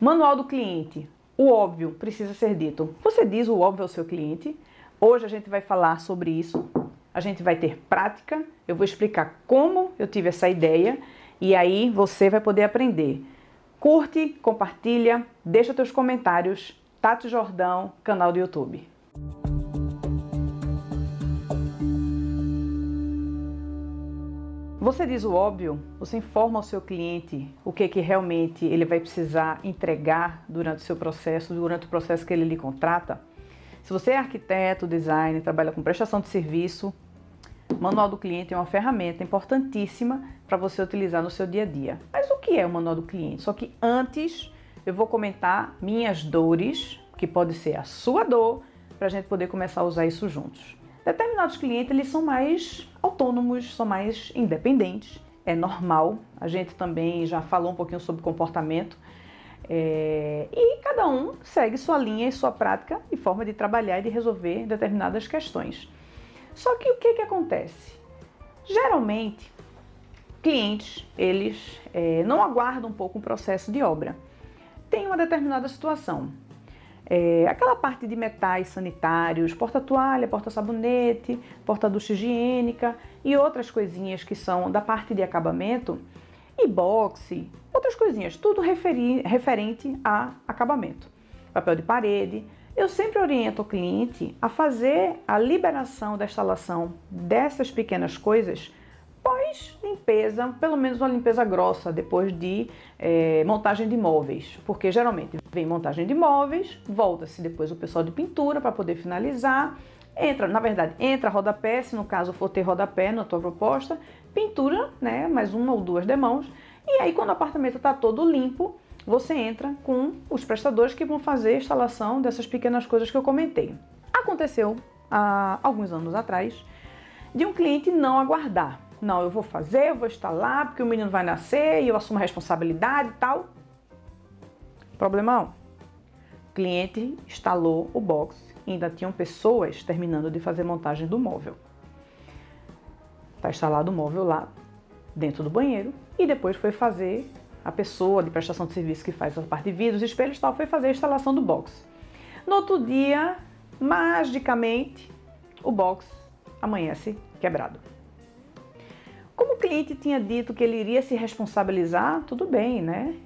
Manual do cliente. O óbvio precisa ser dito. Você diz o óbvio ao seu cliente. Hoje a gente vai falar sobre isso. A gente vai ter prática. Eu vou explicar como eu tive essa ideia e aí você vai poder aprender. Curte, compartilha, deixa teus comentários. Tati Jordão, canal do YouTube. Você diz o óbvio, você informa ao seu cliente o que realmente ele vai precisar entregar durante o seu processo, durante o processo que ele lhe contrata. Se você é arquiteto, designer, trabalha com prestação de serviço, o Manual do Cliente é uma ferramenta importantíssima para você utilizar no seu dia a dia. Mas o que é o Manual do Cliente? Só que antes eu vou comentar minhas dores, que pode ser a sua dor, para a gente poder começar a usar isso juntos. Determinados clientes, eles são mais autônomos, são mais independentes, é normal. A gente também já falou um pouquinho sobre comportamento e cada um segue sua linha e sua prática e forma de trabalhar e de resolver determinadas questões. Só que o que acontece? Geralmente, clientes, eles não aguardam um pouco o processo de obra. Tem uma determinada situação. Aquela parte de metais sanitários, porta-toalha, porta-sabonete, porta-ducha higiênica e outras coisinhas que são da parte de acabamento, e boxe, outras coisinhas, tudo referente a acabamento. Papel de parede. Eu sempre oriento o cliente a fazer a liberação da instalação dessas pequenas coisas pós-limpeza, pelo menos uma limpeza grossa, depois de montagem de móveis, porque geralmente vem montagem de móveis, volta-se depois o pessoal de pintura para poder finalizar, entra rodapé, se no caso for ter rodapé na tua proposta, pintura, né, mais uma ou duas demãos, e aí quando o apartamento está todo limpo, você entra com os prestadores que vão fazer a instalação dessas pequenas coisas que eu comentei. Aconteceu há alguns anos atrás de um cliente não aguardar. Não, eu vou fazer, eu vou instalar, porque o menino vai nascer e eu assumo a responsabilidade e tal. Problemão. O cliente instalou o box e ainda tinham pessoas terminando de fazer montagem do móvel. Está instalado o móvel lá dentro do banheiro e depois foi fazer, a pessoa de prestação de serviço que faz a parte de vidros, espelhos e tal, foi fazer a instalação do box. No outro dia, magicamente, o box amanhece quebrado. Como o cliente tinha dito que ele iria se responsabilizar, tudo bem, né?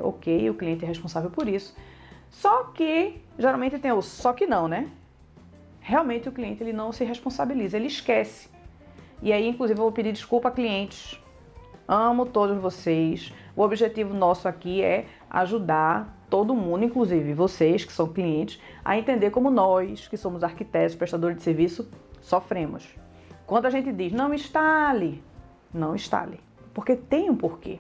Ok, o cliente é responsável por isso. Só que, geralmente tem o só que não, né? Realmente o cliente ele não se responsabiliza, ele esquece. E aí, inclusive, eu vou pedir desculpa a clientes. Amo todos vocês. O objetivo nosso aqui é ajudar todo mundo, inclusive vocês que são clientes, a entender como nós, que somos arquitetos, prestadores de serviço, sofremos. Quando a gente diz não instale, porque tem um porquê.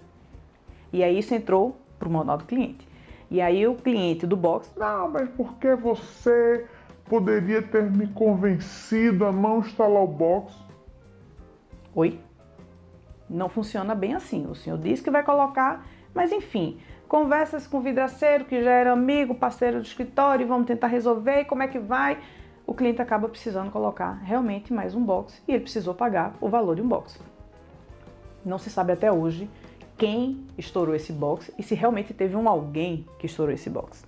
E aí isso entrou para o manual do cliente. E aí o cliente do box, não, mas por que você poderia ter me convencido a não instalar o box? Oi? Não funciona bem assim. O senhor disse que vai colocar, mas enfim, conversa-se com o vidraceiro, que já era amigo, parceiro do escritório, vamos tentar resolver, como é que vai? O cliente acaba precisando colocar realmente mais um box e ele precisou pagar o valor de um box. Não se sabe até hoje quem estourou esse box e se realmente teve alguém que estourou esse box.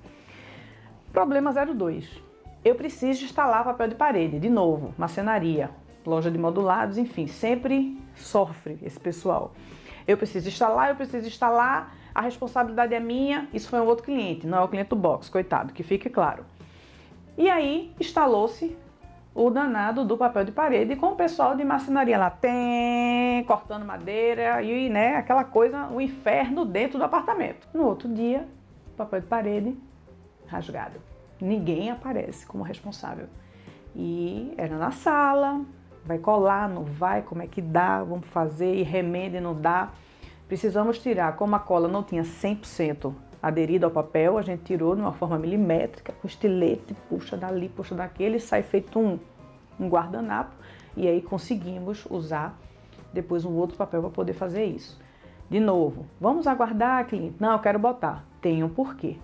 Problema 02. Eu preciso instalar papel de parede, de novo, marcenaria, loja de modulados, enfim, sempre sofre esse pessoal. Eu preciso instalar, a responsabilidade é minha, isso foi um outro cliente, não é o cliente do box, coitado, que fique claro. E aí instalou-se o danado do papel de parede com o pessoal de marcenaria lá, cortando madeira e, né, aquela coisa, o inferno dentro do apartamento. No outro dia, papel de parede rasgado. Ninguém aparece como responsável. E era na sala, vai colar, não vai, como é que dá, vamos fazer, e remenda e não dá. Precisamos tirar, como a cola não tinha 100% aderido ao papel, a gente tirou de uma forma milimétrica, com estilete, puxa dali, puxa daquele, sai feito um guardanapo, e aí conseguimos usar depois um outro papel para poder fazer isso. De novo, vamos aguardar, cliente? Não, eu quero botar. Tem um porquê.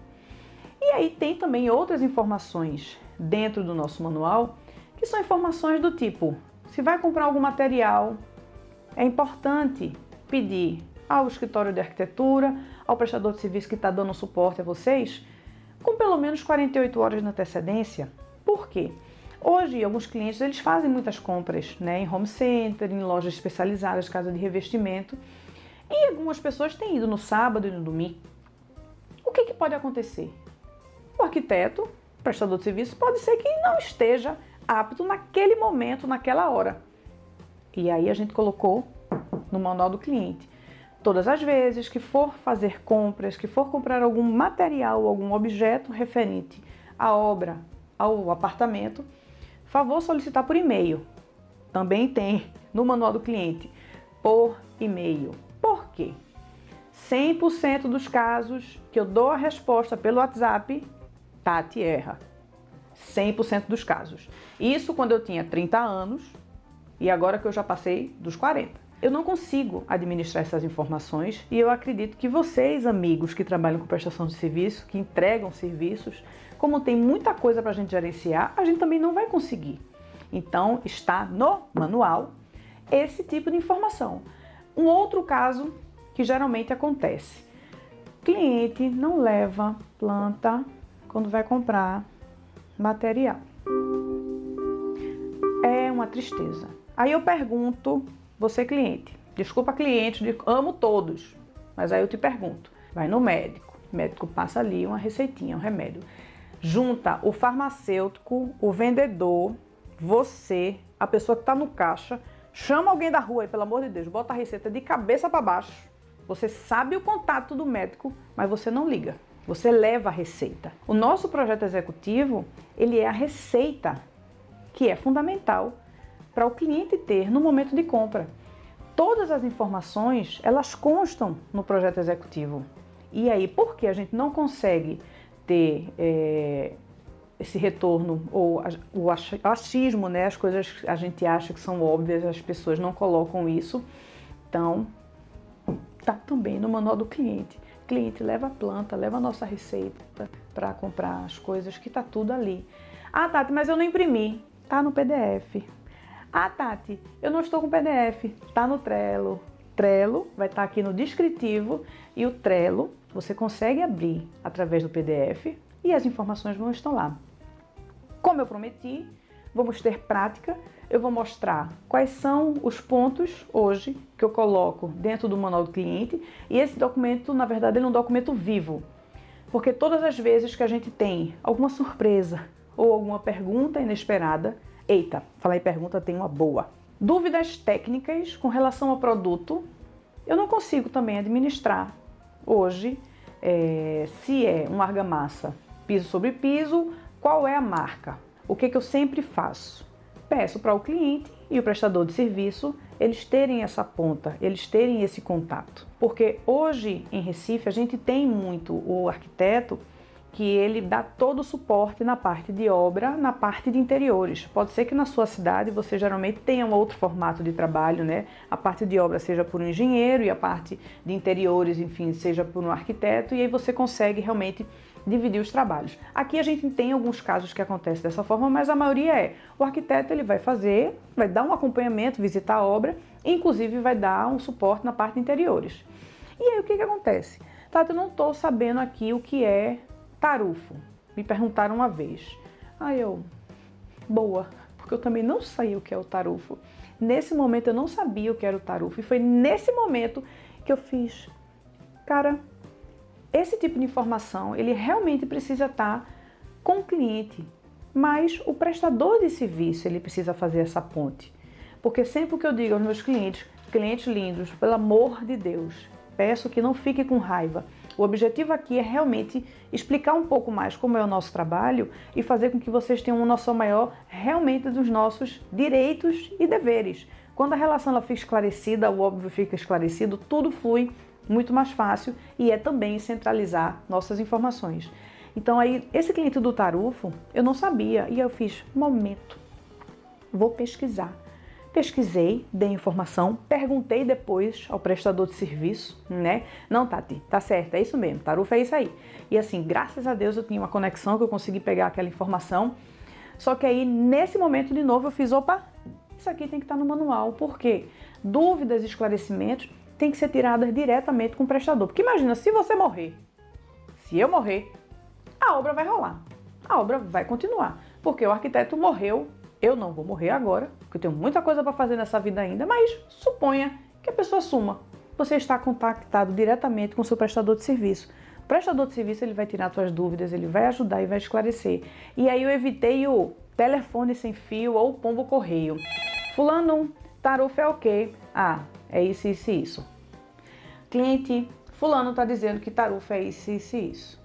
E aí tem também outras informações dentro do nosso manual, que são informações do tipo, se vai comprar algum material, é importante pedir ao escritório de arquitetura, ao prestador de serviço que está dando suporte a vocês, com pelo menos 48 horas de antecedência. Por quê? Hoje, alguns clientes eles fazem muitas compras, né, em home center, em lojas especializadas, casa de revestimento, e algumas pessoas têm ido no sábado e no domingo. O que pode acontecer? O arquiteto, prestador de serviço, pode ser que não esteja apto naquele momento, naquela hora. E aí a gente colocou no manual do cliente. Todas as vezes que for fazer compras, que for comprar algum material, algum objeto referente à obra, ao apartamento, favor solicitar por e-mail. Também tem no manual do cliente, por e-mail. Por quê? 100% dos casos que eu dou a resposta pelo WhatsApp, Tati erra. 100% dos casos. Isso quando eu tinha 30 anos e agora que eu já passei dos 40. Eu não consigo administrar essas informações e eu acredito que vocês, amigos que trabalham com prestação de serviço, que entregam serviços, como tem muita coisa para a gente gerenciar, a gente também não vai conseguir. Então, está no manual esse tipo de informação. Um outro caso que geralmente acontece. Cliente não leva planta quando vai comprar material. É uma tristeza. Aí eu pergunto, você cliente, desculpa cliente, amo todos, mas aí eu te pergunto, vai no médico, o médico passa ali uma receitinha, um remédio, junta o farmacêutico, o vendedor, você, a pessoa que está no caixa, chama alguém da rua aí, pelo amor de Deus, bota a receita de cabeça para baixo, você sabe o contato do médico, mas você não liga, você leva a receita. O nosso projeto executivo, ele é a receita, que é fundamental para o cliente ter no momento de compra. Todas as informações, elas constam no projeto executivo. E aí, por que a gente não consegue ter esse retorno, ou o achismo, né? As coisas que a gente acha que são óbvias, as pessoas não colocam isso. Então, tá também no manual do cliente. Cliente, leva a planta, leva a nossa receita para comprar as coisas, que tá tudo ali. Ah, Tati, mas eu não imprimi. Tá no PDF. Ah, Tati, eu não estou com PDF. Tá no Trello. Trello vai estar aqui no descritivo e o Trello você consegue abrir através do PDF e as informações vão estar lá. Como eu prometi, vamos ter prática. Eu vou mostrar quais são os pontos hoje que eu coloco dentro do manual do cliente, e esse documento, na verdade, ele é um documento vivo, porque todas as vezes que a gente tem alguma surpresa ou alguma pergunta inesperada, eita, falar em pergunta tem uma boa. Dúvidas técnicas com relação ao produto, eu não consigo também administrar hoje se é um argamassa piso sobre piso, qual é a marca. O que eu sempre faço? Peço para o cliente e o prestador de serviço eles terem essa ponta, eles terem esse contato. Porque hoje em Recife a gente tem muito o arquiteto que ele dá todo o suporte na parte de obra, na parte de interiores. Pode ser que na sua cidade você geralmente tenha um outro formato de trabalho, né? A parte de obra seja por um engenheiro e a parte de interiores, enfim, seja por um arquiteto, e aí você consegue realmente dividir os trabalhos. Aqui a gente tem alguns casos que acontecem dessa forma, mas a maioria o arquiteto ele vai fazer, vai dar um acompanhamento, visitar a obra, inclusive vai dar um suporte na parte de interiores. E aí o que acontece? Tati, eu não estou sabendo aqui o que é tarufo. Me perguntaram uma vez. Boa, porque eu também não sei o que é o tarufo. Nesse momento eu não sabia o que era o tarufo e foi nesse momento que eu fiz. Cara, esse tipo de informação, ele realmente precisa estar com o cliente, mas o prestador de serviço, ele precisa fazer essa ponte. Porque sempre que eu digo aos meus clientes, clientes lindos, pelo amor de Deus, peço que não fique com raiva. O objetivo aqui é realmente explicar um pouco mais como é o nosso trabalho e fazer com que vocês tenham uma noção maior realmente dos nossos direitos e deveres. Quando a relação ela fica esclarecida, o óbvio fica esclarecido, tudo flui muito mais fácil e é também centralizar nossas informações. Então aí, esse cliente do tarufo, eu não sabia e eu fiz, momento, vou pesquisar. Pesquisei, dei informação, perguntei depois ao prestador de serviço, né? Não, Tati, tá certo, é isso mesmo, tarufa é isso aí. E assim, graças a Deus eu tinha uma conexão que eu consegui pegar aquela informação. Só que aí, nesse momento, de novo, eu fiz, opa, isso aqui tem que estar no manual. Por quê? Dúvidas e esclarecimentos, tem que ser tiradas diretamente com o prestador. Porque imagina, se você morrer, se eu morrer, a obra vai rolar, a obra vai continuar. Porque o arquiteto morreu, eu não vou morrer agora, porque eu tenho muita coisa para fazer nessa vida ainda, mas suponha que a pessoa suma. Você está contactado diretamente com o seu prestador de serviço. O prestador de serviço ele vai tirar suas dúvidas, ele vai ajudar e vai esclarecer. E aí eu evitei o telefone sem fio ou o pombo correio. Fulano, tarufa é o quê? Ah, é isso, isso e isso. Cliente, fulano está dizendo que tarufa é isso, isso e isso.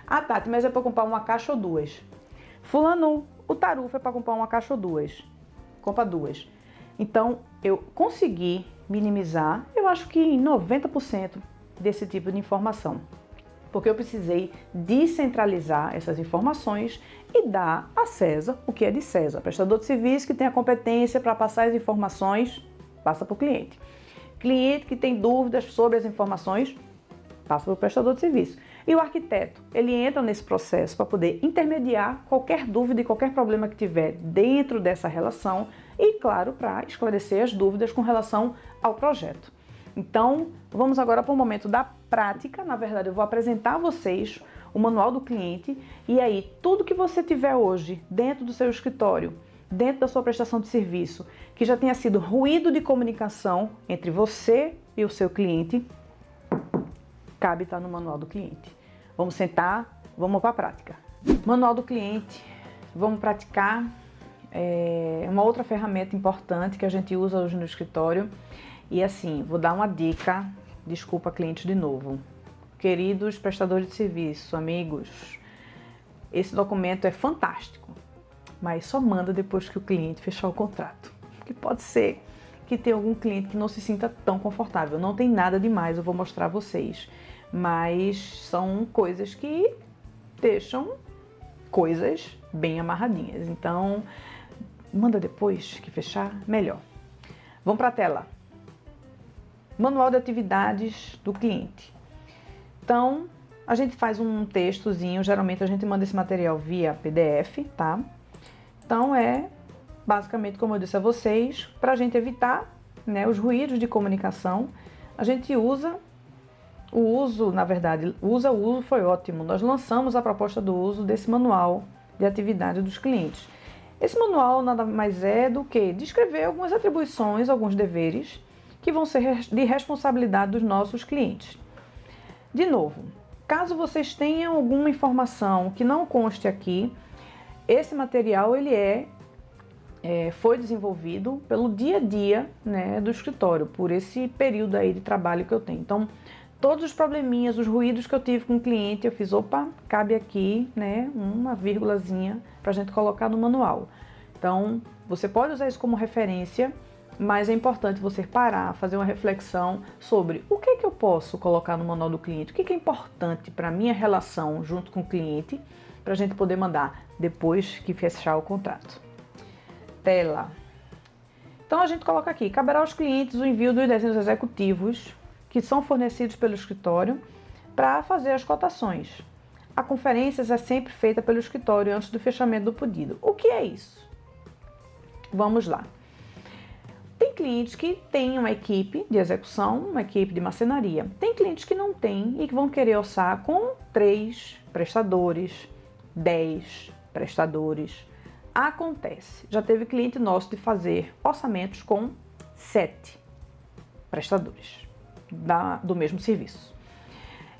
Ah, Tati, mas é para comprar uma caixa ou duas? Fulano, o tarufa é para comprar uma caixa ou duas? Compra duas. Então, eu consegui minimizar, eu acho que em 90% desse tipo de informação. Porque eu precisei descentralizar essas informações e dar a César o que é de César. Prestador de serviço que tem a competência para passar as informações, passa para o cliente. Cliente que tem dúvidas sobre as informações, passa para o prestador de serviço. E o arquiteto, ele entra nesse processo para poder intermediar qualquer dúvida e qualquer problema que tiver dentro dessa relação e, claro, para esclarecer as dúvidas com relação ao projeto. Então, vamos agora para o momento da prática. Na verdade, eu vou apresentar a vocês o manual do cliente e aí tudo que você tiver hoje dentro do seu escritório, dentro da sua prestação de serviço, que já tenha sido ruído de comunicação entre você e o seu cliente, cabe estar no manual do cliente. Vamos sentar, vamos para a prática. Manual do cliente, vamos praticar. É uma outra ferramenta importante que a gente usa hoje no escritório. E assim, vou dar uma dica, desculpa cliente de novo. Queridos prestadores de serviço, amigos, esse documento é fantástico, mas só manda depois que o cliente fechar o contrato. Porque pode ser que tenha algum cliente que não se sinta tão confortável. Não tem nada demais, eu vou mostrar a vocês. Mas são coisas que deixam coisas bem amarradinhas. Então, manda depois que fechar, melhor. Vamos para a tela. Manual de atividades do cliente. Então, a gente faz um textozinho, geralmente a gente manda esse material via PDF, tá? Então, é basicamente, como eu disse a vocês, para a gente evitar, né, os ruídos de comunicação, a gente usa o uso, na verdade, o uso foi ótimo. Nós lançamos a proposta do uso desse manual de atividade dos clientes. Esse manual nada mais é do que descrever algumas atribuições, alguns deveres, que vão ser de responsabilidade dos nossos clientes. De novo, caso vocês tenham alguma informação que não conste aqui, esse material ele foi desenvolvido pelo dia a dia, né, do escritório, por esse período aí de trabalho que eu tenho. Então, todos os probleminhas, os ruídos que eu tive com o cliente, eu fiz, opa, cabe aqui, né, uma vírgulazinha para a gente colocar no manual. Então, você pode usar isso como referência, mas é importante você parar, fazer uma reflexão sobre o que eu posso colocar no manual do cliente, o que é importante para a minha relação junto com o cliente, para a gente poder mandar depois que fechar o contrato. Tela. Então a gente coloca aqui, caberá aos clientes o envio dos desenhos executivos que são fornecidos pelo escritório para fazer as cotações. A conferência é sempre feita pelo escritório antes do fechamento do pedido. O que é isso? Vamos lá. Tem clientes que têm uma equipe de execução, uma equipe de marcenaria. Tem clientes que não têm e que vão querer orçar com 3 prestadores, 10 prestadores. Acontece. Já teve cliente nosso de fazer orçamentos com 7 prestadores do mesmo serviço.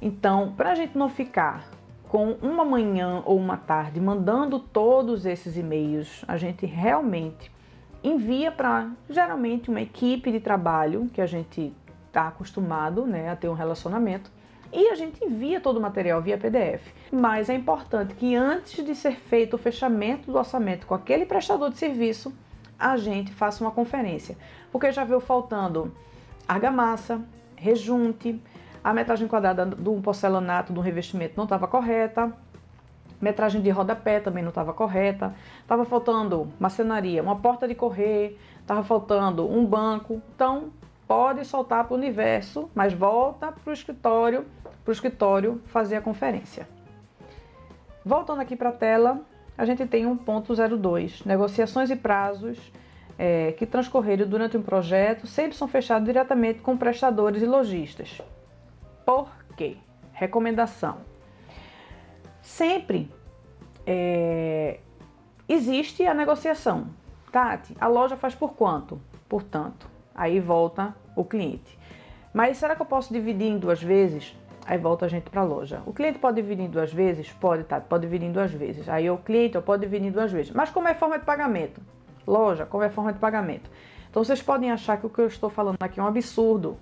Então, para a gente não ficar com uma manhã ou uma tarde mandando todos esses e-mails, a gente realmente envia para, geralmente, uma equipe de trabalho que a gente está acostumado, né, a ter um relacionamento, e a gente envia todo o material via PDF. Mas é importante que antes de ser feito o fechamento do orçamento com aquele prestador de serviço, a gente faça uma conferência. Porque já veio faltando argamassa, rejunte, a metragem quadrada do porcelanato do revestimento não estava correta, metragem de rodapé também não estava correta, estava faltando marcenaria, uma porta de correr, estava faltando um banco. Então, pode soltar para o universo, mas volta para o escritório fazer a conferência. Voltando aqui para a tela, a gente tem um ponto 02, negociações e prazos que transcorreram durante um projeto sempre são fechados diretamente com prestadores e lojistas. Por quê? Recomendação. Sempre existe a negociação. Tati, a loja faz por quanto? Por tanto. Aí volta o cliente. Mas será que eu posso dividir em 2 vezes? Aí volta a gente para a loja. O cliente pode dividir em 2 vezes? Pode, Tati, pode dividir em 2 vezes. Aí o cliente pode dividir em 2 vezes. Mas como é forma de pagamento? Loja, como é forma de pagamento? Então vocês podem achar que o que eu estou falando aqui é um absurdo.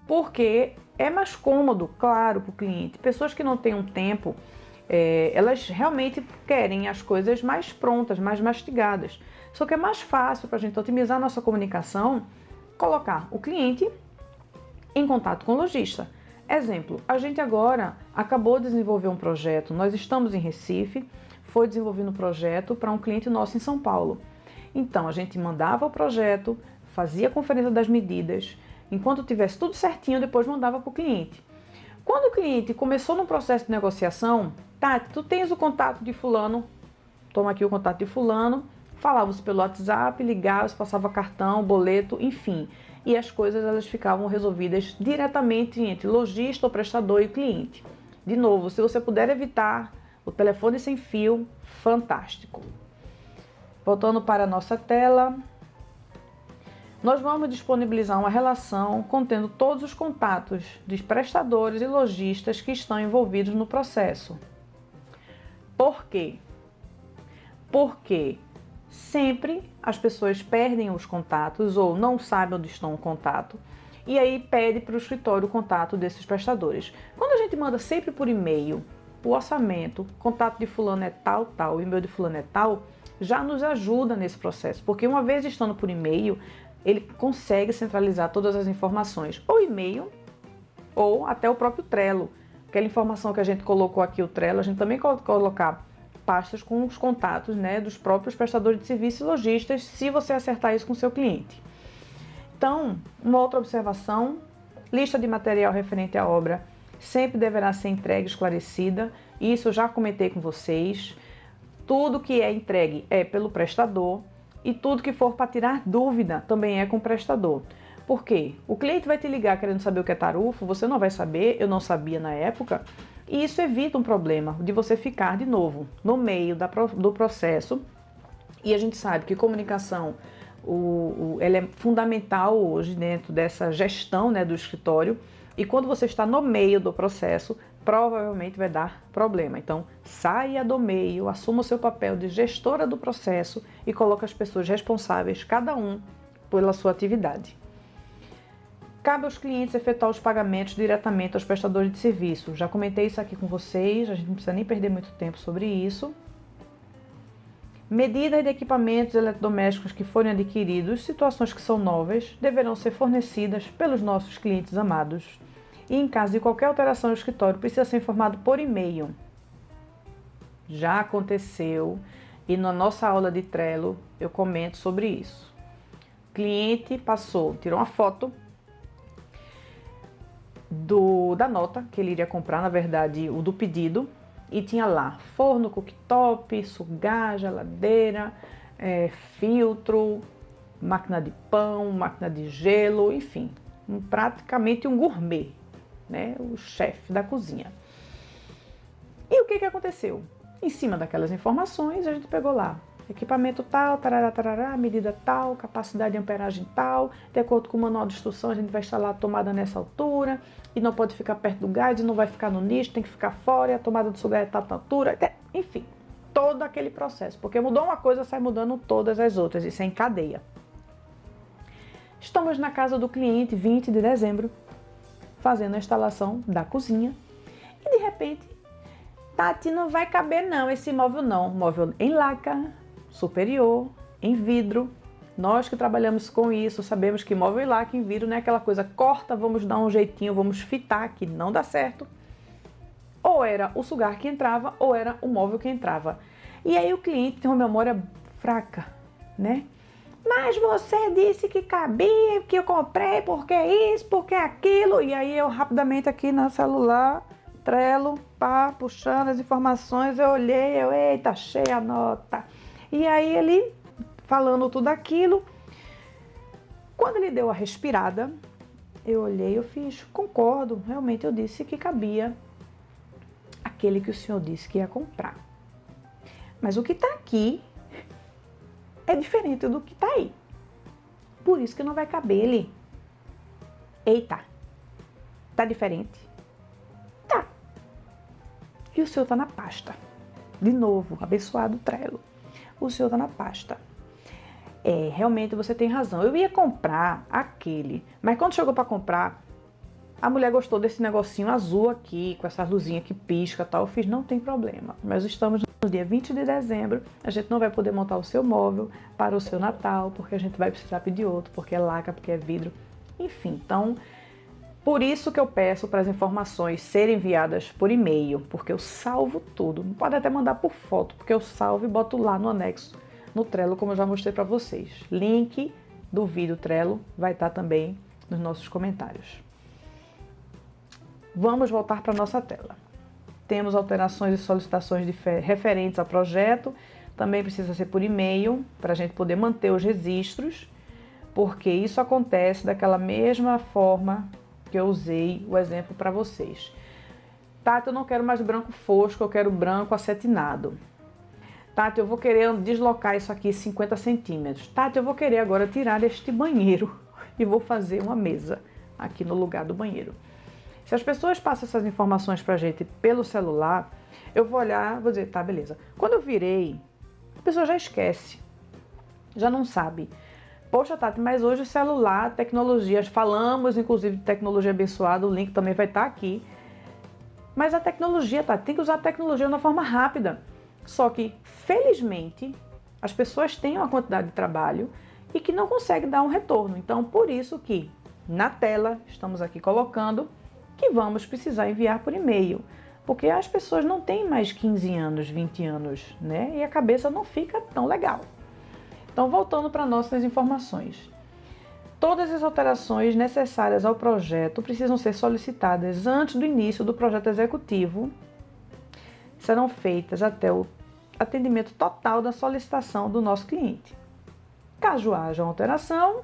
Porque é mais cômodo, claro, para o cliente. Pessoas que não têm um tempo, elas realmente querem as coisas mais prontas, mais mastigadas. Só que é mais fácil para a gente otimizar a nossa comunicação, colocar o cliente em contato com o lojista. Exemplo, a gente agora acabou de desenvolver um projeto, nós estamos em Recife, foi desenvolvendo um projeto para um cliente nosso em São Paulo. Então, a gente mandava o projeto, fazia a conferência das medidas, enquanto tivesse tudo certinho, depois mandava para o cliente. Quando o cliente começou no processo de negociação, Tati, tu tens o contato de fulano, toma aqui o contato de fulano, falava-se pelo WhatsApp, ligava-se, passava cartão, boleto, enfim. E as coisas elas ficavam resolvidas diretamente entre lojista, o prestador e o cliente. De novo, se você puder evitar o telefone sem fio, fantástico. Voltando para a nossa tela, nós vamos disponibilizar uma relação contendo todos os contatos dos prestadores e lojistas que estão envolvidos no processo. Por quê? Porque sempre as pessoas perdem os contatos ou não sabem onde estão o contato e aí pede para o escritório o contato desses prestadores. Quando a gente manda sempre por e-mail o orçamento, contato de fulano é tal, tal, e-mail de fulano é tal, já nos ajuda nesse processo, porque uma vez estando por e-mail, ele consegue centralizar todas as informações, ou e-mail, ou até o próprio Trello. Aquela informação que a gente colocou aqui, o Trello, a gente também colocar pastas com os contatos, né, dos próprios prestadores de serviços e lojistas, se você acertar isso com o seu cliente. Então, uma outra observação, lista de material referente à obra sempre deverá ser entregue esclarecida, isso eu já comentei com vocês. Tudo que é entregue é pelo prestador e tudo que for para tirar dúvida também é com o prestador. Por quê? O cliente vai te ligar querendo saber o que é tarufo, você não vai saber, eu não sabia na época, e isso evita um problema de você ficar de novo no meio do processo. E a gente sabe que comunicação ela é fundamental hoje dentro dessa gestão, né, do escritório, e quando você está no meio do processo, provavelmente vai dar problema. Então, saia do meio, assuma o seu papel de gestora do processo e coloque as pessoas responsáveis, cada um, pela sua atividade. Cabe aos clientes efetuar os pagamentos diretamente aos prestadores de serviço. Já comentei isso aqui com vocês, a gente não precisa nem perder muito tempo sobre isso. Medidas de equipamentos eletrodomésticos que forem adquiridos, situações que são novas, deverão ser fornecidas pelos nossos clientes amados. E em caso de qualquer alteração no escritório, precisa ser informado por e-mail. Já aconteceu e na nossa aula de Trello eu comento sobre isso. O cliente tirou uma foto da nota que ele iria comprar, na verdade o do pedido, e tinha lá forno, cooktop, sugar, geladeira, filtro, máquina de pão, máquina de gelo, enfim, praticamente um gourmet, né? O chefe da cozinha. E o que aconteceu? Em cima daquelas informações, a gente pegou lá equipamento tal, tarará, tarará, medida tal, capacidade de amperagem tal, de acordo com o manual de instrução, a gente vai instalar a tomada nessa altura, e não pode ficar perto do gás, e não vai ficar no nicho, tem que ficar fora, e a tomada do sugar é tal altura, enfim, todo aquele processo, porque mudou uma coisa, sai mudando todas as outras, isso é em cadeia. Estamos na casa do cliente, 20 de dezembro, fazendo a instalação da cozinha, e de repente, Tati, não vai caber não, esse móvel não, móvel em laca, superior, em vidro. Nós que trabalhamos com isso, sabemos que móvel em laca, em vidro, não é aquela coisa, corta, vamos dar um jeitinho, vamos fitar, que não dá certo. Ou era o sugar que entrava, ou era o móvel que entrava. E aí o cliente tem uma memória fraca, né? Mas você disse que cabia, que eu comprei, porque isso, porque aquilo. E aí eu rapidamente aqui no celular, Trello, puxando as informações, eu olhei, eita, achei a nota. E aí ele falando tudo aquilo. Quando ele deu a respirada, eu olhei, eu fiz, concordo, realmente eu disse que cabia aquele que o senhor disse que ia comprar. Mas o que está aqui é diferente do que está aí. Por isso que não vai caber ele. Eita, tá diferente? Tá. E o senhor tá na pasta. De novo, abençoado Trello. O senhor tá na pasta. Realmente você tem razão. Eu ia comprar aquele, mas quando chegou para comprar, a mulher gostou desse negocinho azul aqui, com essa luzinha que pisca e tal. Eu fiz, não tem problema. Mas estamos no dia 20 de dezembro, a gente não vai poder montar o seu móvel para o seu Natal, porque a gente vai precisar pedir outro, porque é laca, porque é vidro. Enfim, então, por isso que eu peço para as informações serem enviadas por e-mail, porque eu salvo tudo. Pode até mandar por foto, porque eu salvo e boto lá no anexo, no Trello, como eu já mostrei para vocês. Link do vídeo Trello vai estar também nos nossos comentários. Vamos voltar para a nossa tela. Temos alterações e solicitações referentes ao projeto. Também precisa ser por e-mail, para a gente poder manter os registros, porque isso acontece daquela mesma forma que eu usei o exemplo para vocês. Tati, eu não quero mais branco fosco, eu quero branco acetinado. Tati, eu vou querer deslocar isso aqui 50 centímetros. Tati, eu vou querer agora tirar este banheiro e vou fazer uma mesa aqui no lugar do banheiro. Se as pessoas passam essas informações para a gente pelo celular, eu vou olhar, vou dizer, tá, beleza. Quando eu virei, a pessoa já esquece, já não sabe. Poxa, Tati, mas hoje o celular, tecnologias, falamos inclusive de tecnologia abençoada, o link também vai estar aqui. Mas a tecnologia, Tati, tem que usar a tecnologia de uma forma rápida. Só que, felizmente, as pessoas têm uma quantidade de trabalho e que não conseguem dar um retorno. Então, por isso que na tela estamos aqui colocando que vamos precisar enviar por e-mail, porque as pessoas não têm mais 15 anos, 20 anos, né? E a cabeça não fica tão legal. Então, voltando para nossas informações. Todas as alterações necessárias ao projeto precisam ser solicitadas antes do início do projeto executivo. Serão feitas até o atendimento total da solicitação do nosso cliente. Caso haja uma alteração,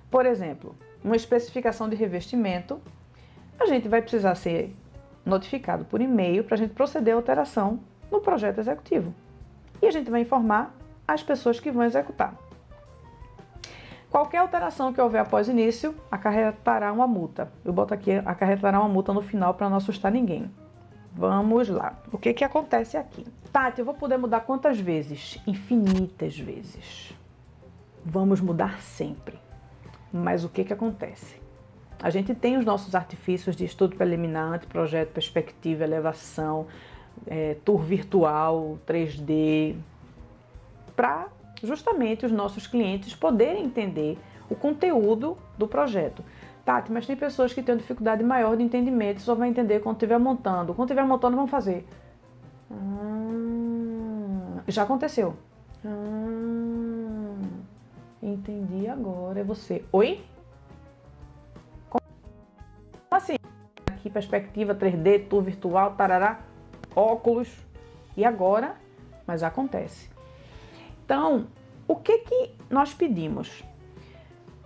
por exemplo, uma especificação de revestimento, a gente vai precisar ser notificado por e-mail para a gente proceder à alteração no projeto executivo. E a gente vai informar as pessoas que vão executar. Qualquer alteração que houver após o início, acarretará uma multa. Eu boto aqui, acarretará uma multa no final para não assustar ninguém. Vamos lá. O que que acontece aqui? Tati, eu vou poder mudar quantas vezes? Infinitas vezes. Vamos mudar sempre. Mas o que que acontece? A gente tem os nossos artifícios de estudo preliminar, anteprojeto, perspectiva, elevação, tour virtual, 3D, para justamente os nossos clientes poderem entender o conteúdo do projeto. Tati, mas tem pessoas que têm dificuldade maior de entendimento, só vai entender quando estiver montando. Quando estiver montando, vão fazer. Já aconteceu. Entendi agora. É você. Oi? Como assim? Aqui, perspectiva 3D, tour virtual, tarará, óculos. E agora? Mas acontece. Então, o que que nós pedimos?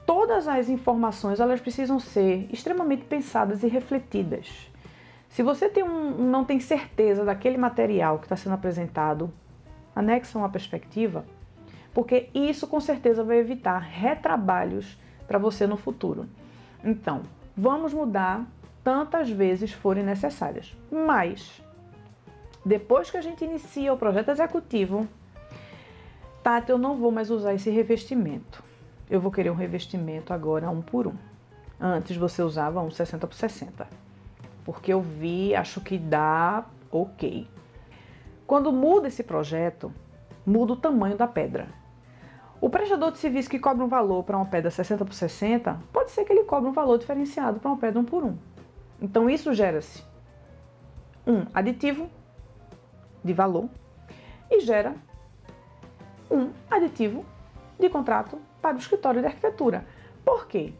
Todas as informações, elas precisam ser extremamente pensadas e refletidas. Se você não tem certeza daquele material que está sendo apresentado, anexa uma perspectiva, porque isso com certeza vai evitar retrabalhos para você no futuro. Então, vamos mudar tantas vezes forem necessárias. Mas, depois que a gente inicia o projeto executivo, Tati, eu não vou mais usar esse revestimento. Eu vou querer um revestimento agora 1 por 1. Antes você usava um 60 por 60. Porque eu vi, acho que dá ok. Quando muda esse projeto, muda o tamanho da pedra. O prestador de serviço que cobra um valor para uma pedra 60 por 60, pode ser que ele cobre um valor diferenciado para uma pedra 1 por 1. Então isso gera-se um aditivo de valor e gera um aditivo de contrato para o escritório de arquitetura. Por quê?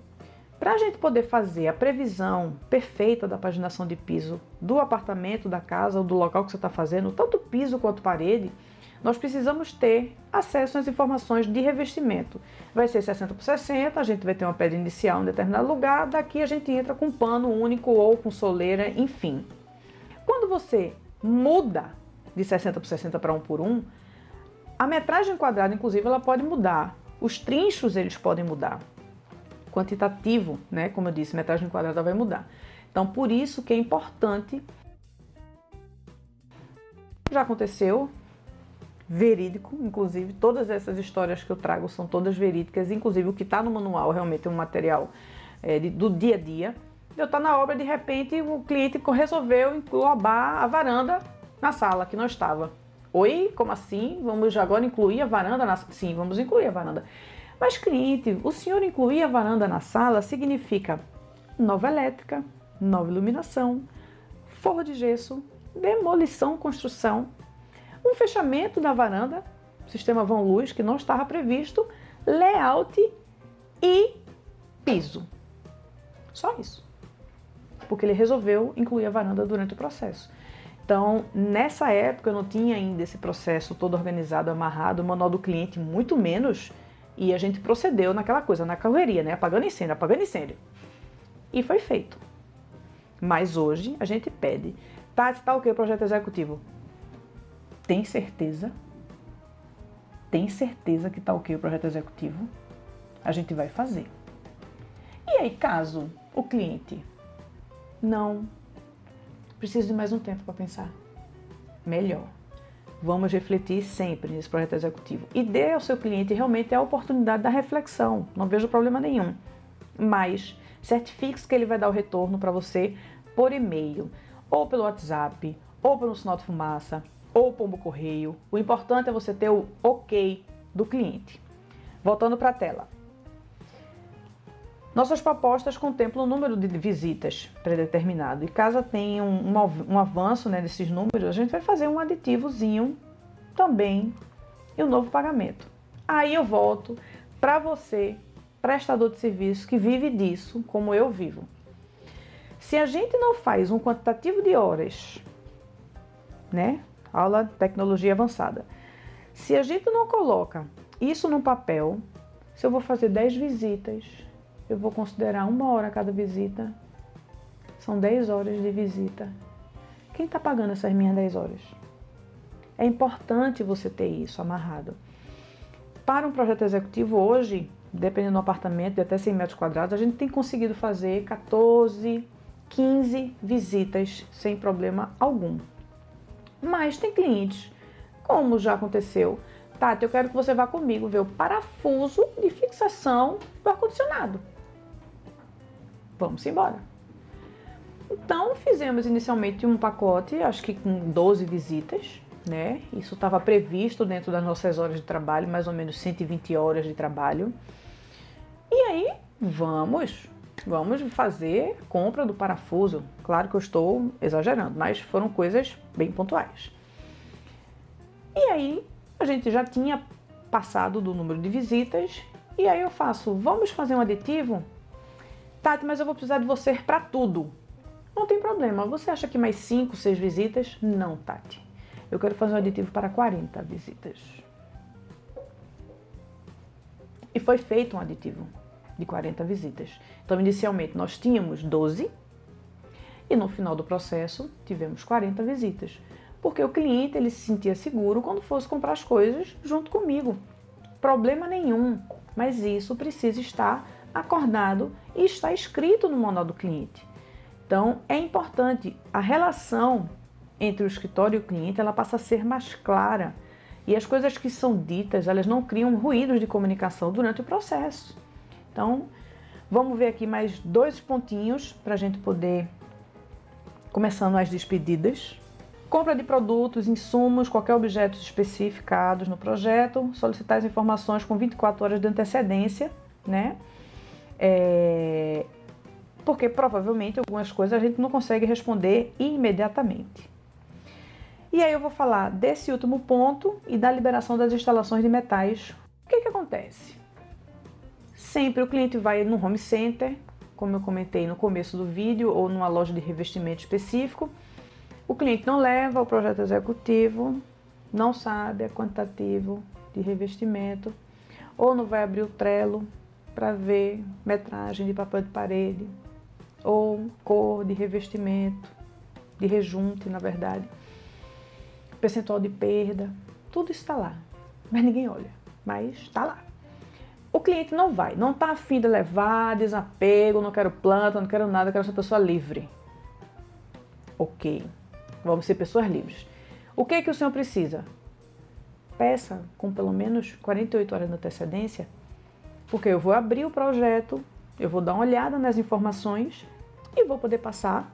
Para a gente poder fazer a previsão perfeita da paginação de piso do apartamento, da casa ou do local que você está fazendo, tanto piso quanto parede, nós precisamos ter acesso às informações de revestimento. Vai ser 60 por 60, a gente vai ter uma pedra inicial em determinado lugar, daqui a gente entra com pano único ou com soleira, enfim. Quando você muda de 60 por 60 para 1 por 1, a metragem quadrada, inclusive, ela pode mudar. Os trinchos, eles podem mudar. Quantitativo, né? Como eu disse, metragem quadrada vai mudar. Então, por isso que é importante. Já aconteceu, verídico, inclusive, todas essas histórias que eu trago são todas verídicas, inclusive o que está no manual realmente é um material do dia a dia. Eu estou na obra, de repente, o cliente resolveu englobar a varanda na sala que não estava. Oi, como assim? Vamos agora incluir a varanda? Sim, vamos incluir a varanda. Mas, cliente, o senhor incluir a varanda na sala significa nova elétrica, nova iluminação, forro de gesso, demolição, construção, um fechamento da varanda, sistema vão-luz que não estava previsto, layout e piso. Só isso. Porque ele resolveu incluir a varanda durante o processo. Então, nessa época eu não tinha ainda esse processo todo organizado, amarrado, o manual do cliente muito menos, e a gente procedeu naquela coisa, na correria, né? Apagando incêndio. E foi feito. Mas hoje a gente pede, Tati, tá ok o projeto executivo? Tem certeza? Tem certeza que tá ok o projeto executivo? A gente vai fazer. E aí, caso o cliente não precise de mais um tempo para pensar, melhor. Vamos refletir sempre nesse projeto executivo. E dê ao seu cliente realmente a oportunidade da reflexão. Não vejo problema nenhum. Mas certifique-se que ele vai dar o retorno para você por e-mail, ou pelo WhatsApp, ou pelo sinal de fumaça, ou pombo correio. O importante é você ter o ok do cliente. Voltando para a tela. Nossas propostas contemplam um número de visitas predeterminado. E caso tenha um avanço, né, desses números, a gente vai fazer um aditivozinho também e um novo pagamento. Aí eu volto para você, prestador de serviço, que vive disso, como eu vivo. Se a gente não faz um quantitativo de horas, né, aula de tecnologia avançada, se a gente não coloca isso no papel, se eu vou fazer 10 visitas, eu vou considerar 1 hora cada visita. São 10 horas de visita. Quem está pagando essas minhas 10 horas? É importante você ter isso amarrado. Para um projeto executivo hoje, dependendo do apartamento de até 100 metros quadrados, a gente tem conseguido fazer 14, 15 visitas sem problema algum. Mas tem clientes, como já aconteceu, Tati, eu quero que você vá comigo ver o parafuso de fixação do ar-condicionado. Vamos embora. Então, fizemos inicialmente um pacote, acho que com 12 visitas, né? Isso estava previsto dentro das nossas horas de trabalho, mais ou menos 120 horas de trabalho. E aí, vamos fazer compra do parafuso. Claro que eu estou exagerando, mas foram coisas bem pontuais. E aí, a gente já tinha passado do número de visitas, e aí eu faço, vamos fazer um aditivo? Tati, mas eu vou precisar de você para tudo. Não tem problema, você acha que mais 5, 6 visitas? Não, Tati. Eu quero fazer um aditivo para 40 visitas. E foi feito um aditivo de 40 visitas. Então, inicialmente, nós tínhamos 12 e no final do processo tivemos 40 visitas. Porque o cliente ele se sentia seguro quando fosse comprar as coisas junto comigo. Problema nenhum, mas isso precisa estar acordado e está escrito no manual do cliente. Então, é importante, a relação entre o escritório e o cliente, ela passa a ser mais clara. E as coisas que são ditas, elas não criam ruídos de comunicação durante o processo. Então, vamos ver aqui mais 2 pontinhos para a gente poder, começando as despedidas. Compra de produtos, insumos, qualquer objeto especificados no projeto, solicitar as informações com 24 horas de antecedência, né? Porque provavelmente algumas coisas a gente não consegue responder imediatamente. E aí eu vou falar desse último ponto e da liberação das instalações de metais. O que acontece? Sempre o cliente vai no home center, como eu comentei no começo do vídeo, ou numa loja de revestimento específico. O cliente não leva o projeto executivo, não sabe a quantitativo de revestimento, ou não vai abrir o Trello para ver metragem de papel de parede, ou cor de revestimento, de rejunte, na verdade, percentual de perda, tudo está lá, mas ninguém olha, mas está lá. O cliente não vai, não está afim de levar, desapego, não quero planta, não quero nada, quero ser pessoa livre. Ok, vamos ser pessoas livres. O que é que o senhor precisa? Peça com pelo menos 48 horas de antecedência, porque eu vou abrir o projeto, eu vou dar uma olhada nas informações e vou poder passar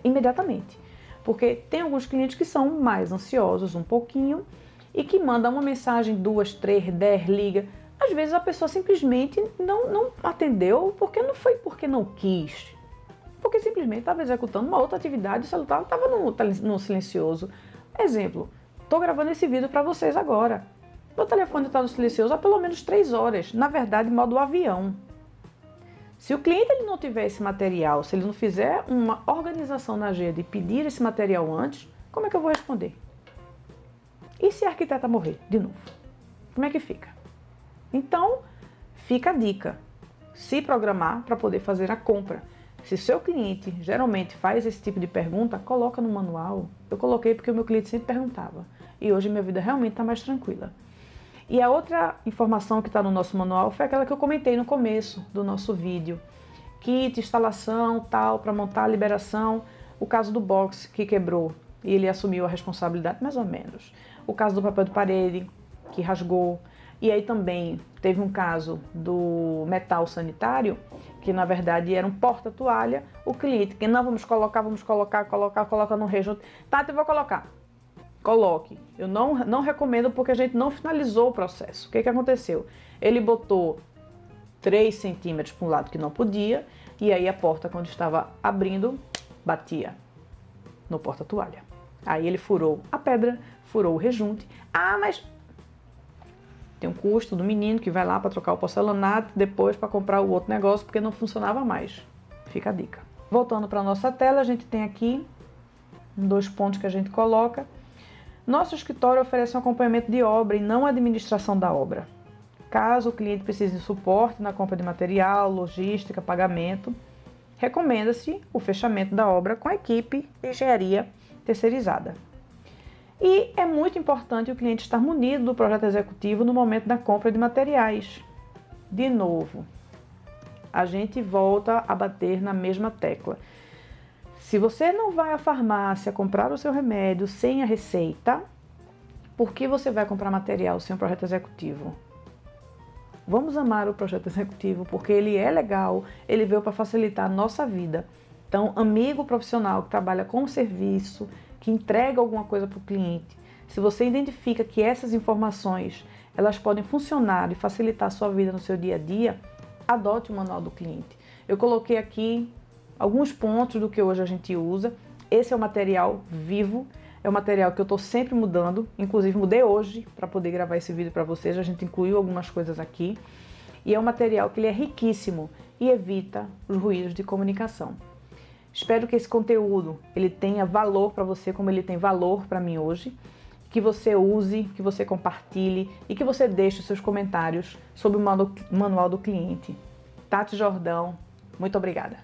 imediatamente. Porque tem alguns clientes que são mais ansiosos um pouquinho e que mandam uma mensagem, 2, 3, 10, liga. Às vezes a pessoa simplesmente não atendeu porque não quis. Porque simplesmente estava executando uma outra atividade, o celular estava no silencioso. Exemplo, estou gravando esse vídeo para vocês agora. Meu telefone está no silencioso há pelo menos 3 horas, na verdade, modo avião. Se o cliente ele não tiver esse material, se ele não fizer uma organização na agenda e pedir esse material antes, como é que eu vou responder? E se a arquiteta morrer de novo? Como é que fica? Então, fica a dica. Se programar para poder fazer a compra. Se o seu cliente geralmente faz esse tipo de pergunta, coloca no manual. Eu coloquei porque o meu cliente sempre perguntava. E hoje minha vida realmente está mais tranquila. E a outra informação que está no nosso manual foi aquela que eu comentei no começo do nosso vídeo. Kit, instalação, tal, para montar a liberação. O caso do box que quebrou e ele assumiu a responsabilidade, mais ou menos. O caso do papel de parede que rasgou. E aí também teve um caso do metal sanitário, que na verdade era um porta-toalha. O cliente, que não, vamos colocar no rejunte. Tati, eu vou colocar. Coloque. Eu não recomendo porque a gente não finalizou o processo. O que aconteceu? Ele botou 3 centímetros para um lado que não podia, e aí a porta, quando estava abrindo, batia no porta-toalha. Aí ele furou a pedra, furou o rejunte. Ah, mas tem um custo do menino que vai lá para trocar o porcelanato, depois para comprar o outro negócio, porque não funcionava mais. Fica a dica. Voltando para a nossa tela, a gente tem aqui 2 pontos que a gente coloca. Nosso escritório oferece um acompanhamento de obra e não a administração da obra. Caso o cliente precise de suporte na compra de material, logística, pagamento, recomenda-se o fechamento da obra com a equipe de engenharia terceirizada. E é muito importante o cliente estar munido do projeto executivo no momento da compra de materiais. De novo, a gente volta a bater na mesma tecla. Se você não vai à farmácia comprar o seu remédio sem a receita, por que você vai comprar material sem um projeto executivo? Vamos amar o projeto executivo porque ele é legal, ele veio para facilitar a nossa vida. Então, amigo profissional que trabalha com serviço, que entrega alguma coisa para o cliente, se você identifica que essas informações elas podem funcionar e facilitar a sua vida no seu dia a dia, adote o manual do cliente. Eu coloquei aqui alguns pontos do que hoje a gente usa. Esse é o material vivo, é o material que eu estou sempre mudando, inclusive mudei hoje para poder gravar esse vídeo para vocês, a gente incluiu algumas coisas aqui. E é um material que ele é riquíssimo e evita os ruídos de comunicação. Espero que esse conteúdo ele tenha valor para você como ele tem valor para mim hoje, que você use, que você compartilhe e que você deixe os seus comentários sobre o manual do cliente. Tati Jordão, muito obrigada.